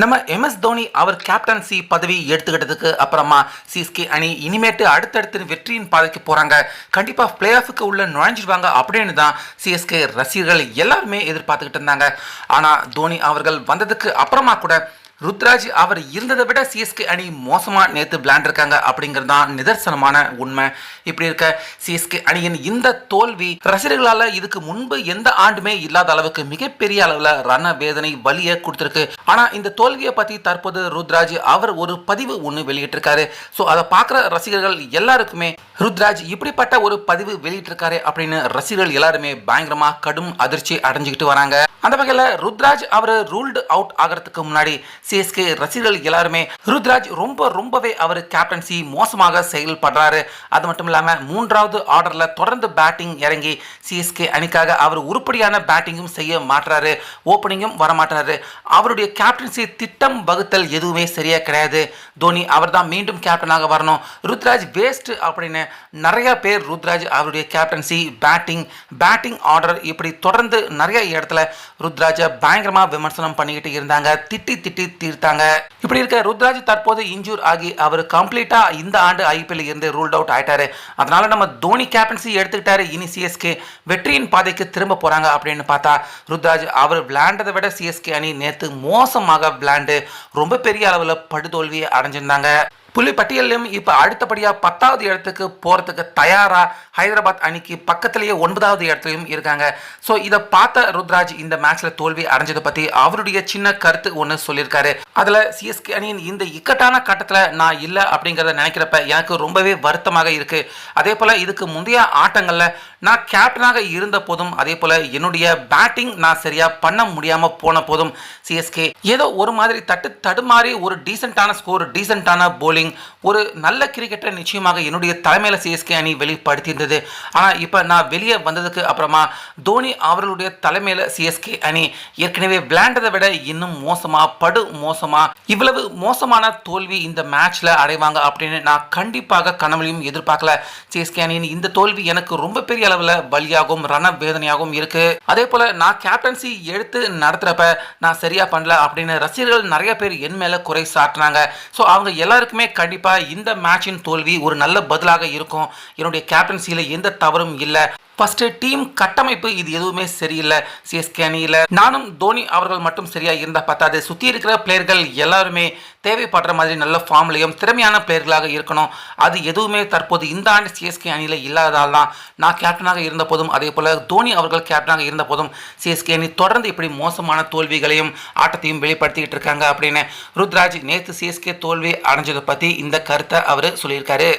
நம்ம எம்எஸ் தோனி அவர் கேப்டன்சி பதவி எடுத்துக்கிட்டதுக்கு அப்புறமா சிஎஸ்கே அணி இனிமேட்டு அடுத்தடுத்து வெற்றியின் பாதைக்கு போறாங்க. கண்டிப்பா பிளே ஆஃபுக்கு உள்ள நுழைஞ்சிடுவாங்க அப்படின்னு தான் சிஎஸ்கே ரசிகர்கள் எல்லாருமே எதிர்பார்த்துக்கிட்டு இருந்தாங்க. ஆனா தோனி அவர்கள் வந்ததுக்கு அப்புறமா கூட ருத்ராஜ் அவர் இருந்ததை விட சிஎஸ்கே அணி மோசமாக நேற்று விளையாண்டுருக்காங்க அப்படிங்கிறது தான் நிதர்சனமான உண்மை. இப்படி இருக்க சிஎஸ்கே அணியின் இந்த தோல்வி ரசிகர்களால் இதுக்கு முன்பு எந்த ஆண்டுமே இல்லாத அளவுக்கு மிகப்பெரிய அளவில் ரண வேதனை வலியை கொடுத்துருக்கு. ஆனால் இந்த தோல்வியை பற்றி தற்போது ருத்ராஜ் அவர் ஒரு பதிவு ஒன்று வெளியிட்டிருக்காரு. ஸோ அதை பார்க்குற ரசிகர்கள் எல்லாருக்குமே ருத்ராஜ் இப்படிப்பட்ட ஒரு பதிவு வெளியிட்டிருக்காரு அப்படின்னு ரசிகர்கள் எல்லாருமே பயங்கரமாக கடும் அதிர்ச்சி அடைஞ்சுக்கிட்டு வராங்க. அந்த வகையில் ருத்ராஜ் அவர் ரூல்டு அவுட் ஆகிறதுக்கு முன்னாடி சிஎஸ்கே ரசிகர்கள் எல்லாருமே ருத்ராஜ் ரொம்பவே அவர் கேப்டன்சி மோசமாக செயல்படுறாரு, அது மட்டும் இல்லாமல் மூன்றாவது ஆர்டரில் தொடர்ந்து பேட்டிங் இறங்கி சிஎஸ்கே அணிக்காக அவர் உருப்படியான பேட்டிங்கும் செய்ய மாட்டுறாரு, ஓப்பனிங்கும் வரமாட்டாரு, அவருடைய கேப்டன்சி திட்டம் வகுத்தல் எதுவுமே சரியா கிடையாது, தோனி அவர் தான் மீண்டும் கேப்டனாக வரணும், ருத்ராஜ் வேஸ்ட் அப்படின்னு நிறைய பேர் ருத்ராஜ் அவருடைய கேப்டன்சி பேட்டிங் ஆர்டர் இப்படி தொடர்ந்து நிறைய இடத்துல ருத்ராஜை பயங்கரமாக விமர்சனம் பண்ணிக்கிட்டு இருந்தாங்க, திட்டி தீர்த்தாங்க. இப்படி இருக்க ருத்ராஜ் தற்போது இன்ஜூர் ஆகி அவர் கம்ப்ளீட்டா இந்த ஆண்டு ஐபிஎல் இருந்து ரூல்ட் அவுட் ஆயிட்டாரு. அதனால நம்ம தோனி கேப்டன்சி எடுத்துக்கிட்டாரு, இனி சிஎஸ்கே வெற்றியின் பாதைக்கு திரும்ப போறாங்க அப்படின்னு பார்த்தா ருத்ராஜ் அவர் விளையாண்டதை விட சிஎஸ்கே அணி நேற்று மோசமாக விளையாண்டு ரொம்ப பெரிய அளவில் படுதோல்வியை அடைஞ்சிருந்தாங்க. புள்ளி பட்டியலும் இப்போ அடுத்தபடியாக 10வது இடத்துக்கு போகிறதுக்கு தயாராக ஹைதராபாத் அணிக்கு பக்கத்திலேயே 9வது இடத்துலையும் இருக்காங்க. ஸோ இதை பார்த்த ருத்ராஜ் இந்த மேட்ச்சில் தோல்வி அடைஞ்சதை பற்றி அவருடைய சின்ன கருத்து ஒன்று சொல்லியிருக்காரு. அதில் சிஎஸ்கே அணியின் இந்த இக்கட்டான கட்டத்தில் நான் இல்லை அப்படிங்கிறத நினைக்கிறப்ப எனக்கு ரொம்பவே வருத்தமாக இருக்குது. அதே போல் இதுக்கு முந்தைய ஆட்டங்களில் நான் கேப்டனாக இருந்த போதும் அதே போல் என்னுடைய பேட்டிங் நான் சரியாக பண்ண முடியாமல் போன போதும் சிஎஸ்கே ஏதோ ஒரு மாதிரி தடுமாறி ஒரு டீசெண்டான ஸ்கோர், டீசெண்டான போலிங், ஒரு நல்ல கிரிக்கெட்டை நிச்சயமாக என்னுடைய தலைமையில் சிஎஸ்கே அணி வெளிப்படுத்தியிருந்தது. ஆனால் இப்போ நான் வெளியே வந்ததுக்கு அப்புறமா தோனி அவர்களுடைய தலைமையில் சிஎஸ்கே அணி ஏற்கனவே விளையாண்டதை விட இன்னும் மோசமாக இவ்வளவு மோசமான தோல்வி இந்த மேட்ச்ல அடைவாங்க அப்படின்னு நான் கண்டிப்பாக கனவுலையும் எதிர்பார்க்கல. சிஎஸ்கே அணியின் இந்த தோல்வி எனக்கு ரொம்ப பெரிய அளவில் வலியாகவும் ரண வேதனையாகவும் இருக்கு. அதே போல நான் கேப்டன்சி எடுத்து நடத்துறப்ப நான் சரியா பண்ணல அப்படின்னு ரசிகர்கள் நிறைய பேர் என் மேல குறை சாட்டினாங்க. ஸோ அவங்க எல்லாருக்குமே கண்டிப்பாக இந்த மேட்சின் தோல்வி ஒரு நல்ல பதிலாக இருக்கும். என்னுடைய கேப்டன்சியில் எந்த தவறும் இல்லை. ஃபர்ஸ்ட் டீம் கட்டமைப்பு இது எதுவுமே சரியில்லை. சிஎஸ்கே அணியில் நானும் தோனி அவர்கள் மட்டும் சரியாக இருந்தால் பார்த்தாது, சுற்றி இருக்கிற பிளேயர்கள் எல்லாருமே தேவைப்படுற மாதிரி நல்ல ஃபார்ம்லையும் திறமையான பிளேயர்களாக இருக்கணும். அது எதுவுமே தற்போது இந்த ஆண்டு சிஎஸ்கே அணியில் இல்லாததால் தான் நான் கேப்டனாக இருந்த போதும் அதே போல் தோனி அவர்கள் கேப்டனாக இருந்த போதும் சிஎஸ்கே அணி தொடர்ந்து இப்படி மோசமான தோல்விகளையும் ஆட்டத்தையும் வெளிப்படுத்திக்கிட்டு இருக்காங்க அப்படின்னு ருத்ராஜ் நேற்று சிஎஸ்கே தோல்வி அடைஞ்சதை பற்றி இந்த கருத்தை அவர் சொல்லியிருக்காரு.